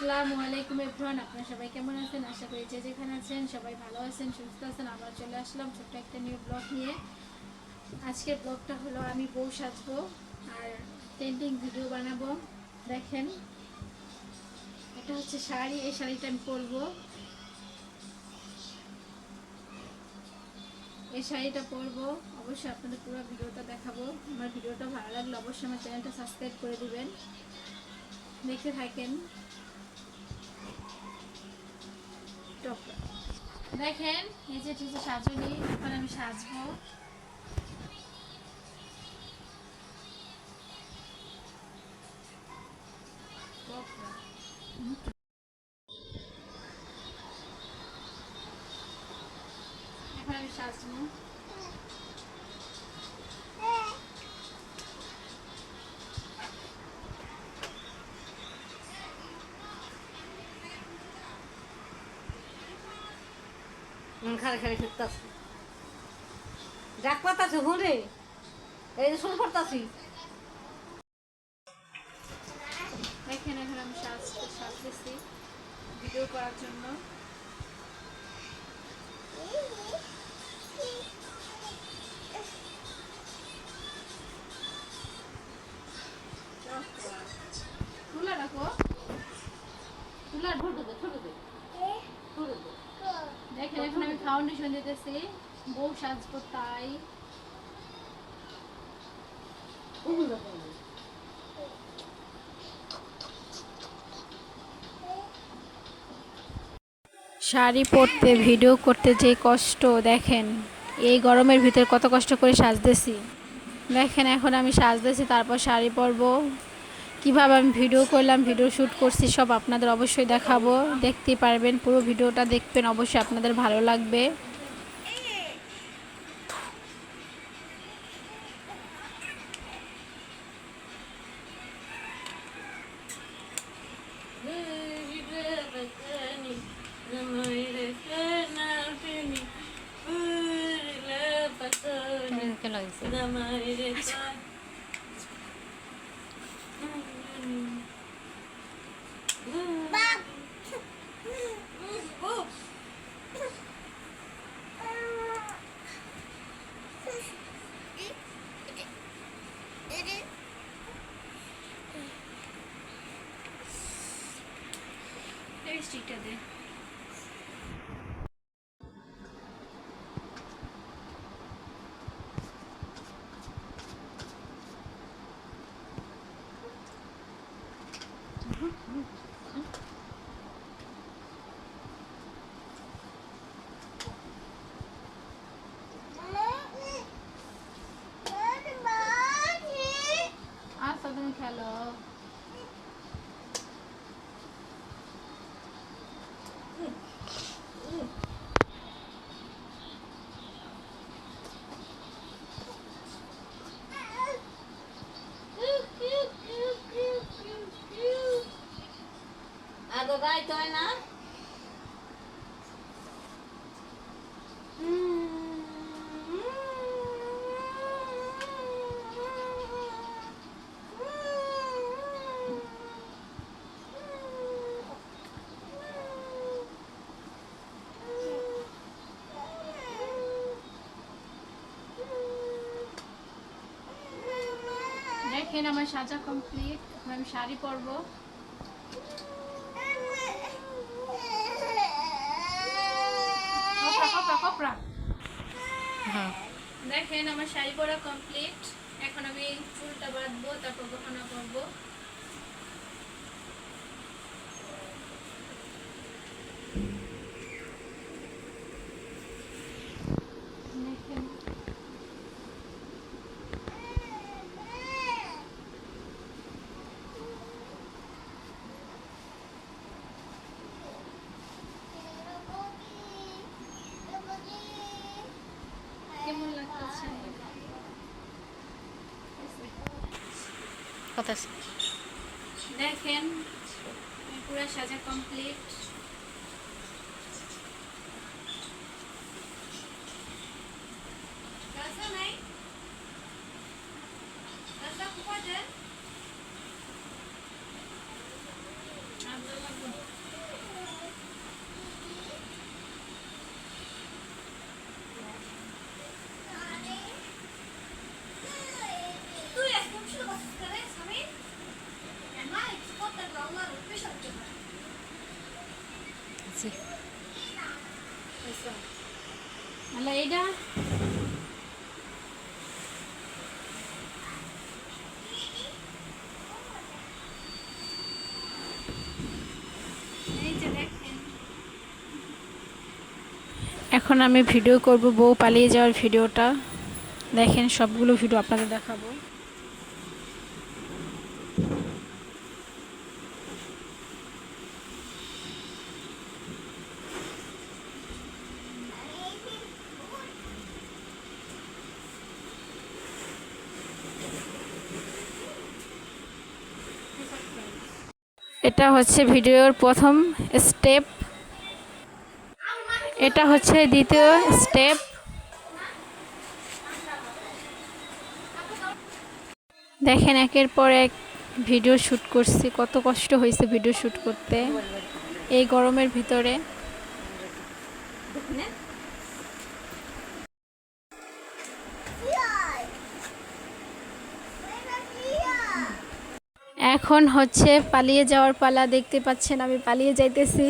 আসসালামু আলাইকুম এভরিওয়ান, আপনারা সবাই কেমন আছেন? আশা করি যে যেখানে আছেন সবাই ভালো আছেন, সুস্থ আছেন। আমরা চলে আসলাম ছোট্ট একটা নিউ ব্লগ নিয়ে। আজকের ব্লগটা হলো আমি বউ সাজবো আর পেন্টিং ভিডিও বানাবো। দেখেন, এটা হচ্ছে শাড়ি, এই শাড়িটা আমি পরবো। এই শাড়িটা পরবো, অবশ্যই আপনাদের পুরো ভিডিওটা দেখাবো। আমার ভিডিওটা ভালো লাগলে অবশ্যই আমার চ্যানেলটা সাবস্ক্রাইব করে দিবেন, দেখতে থাকেন। দেখেন, এই যে ঠিক সাজনি, এখন আমি সাজবো। এখন আমি সাজবো। খালি খালি ফিরতাছি ডাক পাতাছি হুঁড়ে এই যে শুরু করতাছি। দেখেন, এখন আমি সাজতেছি ভিডিও করার জন্য। তুলা রাখো, তুলা ছোট দে ছোট দে ছোট দে। দেখেন, এখন আমি ফাউন্ডেশন দিতেছি, বউ সাজবো তাই। শাড়ি পরতে ভিডিও করতে যে কষ্ট, দেখেন এই গরমের ভিতরে কত কষ্ট করে সাজতেছি। দেখেন, এখন আমি সাজতেছি, তারপর শাড়ি পরবো। কিভাবে আমি ভিডিও করলাম, ভিডিও শ্যুট করছি, সব আপনাদের অবশ্যই দেখাবো। দেখতে পারবেন, পুরো ভিডিওটা দেখবেন, অবশ্যই আপনাদের ভালো লাগবে। স্টিকটা দে। আচ্ছা, তুমি খেলো। আগে গাইতে হয় না। দেখেন, আমার সাজা কমপ্লিট, এখন আমি শাড়ি পরবো। দেখেন, আমার শাড়ি পরা কমপ্লিট, এখন আমি চুলটা বাঁধবো, তারপর গহনা করবো। দেখেন, কেমন লাগতেছে? দেখেন, পুরো সাজা কমপ্লিট। আলা এইটা এখন আমি ভিডিও করব বউ পালিয়ে যাওয়ার ভিডিওটা। দেখেন সবগুলো ভিডিও আপনাদের দেখাবো। এটা হচ্ছে ভিডিওর প্রথম স্টেপ, এটা হচ্ছে দ্বিতীয় স্টেপ। দেখেন একের পর এক ভিডিও শ্যুট করছি, কত কষ্ট হয়েছে ভিডিও শ্যুট করতে এই গরমের ভিতরে। এখন হচ্ছে পালিয়ে যাওয়ার পালা। দেখতে পাচ্ছেন আমি পালিয়ে যাইতেছি।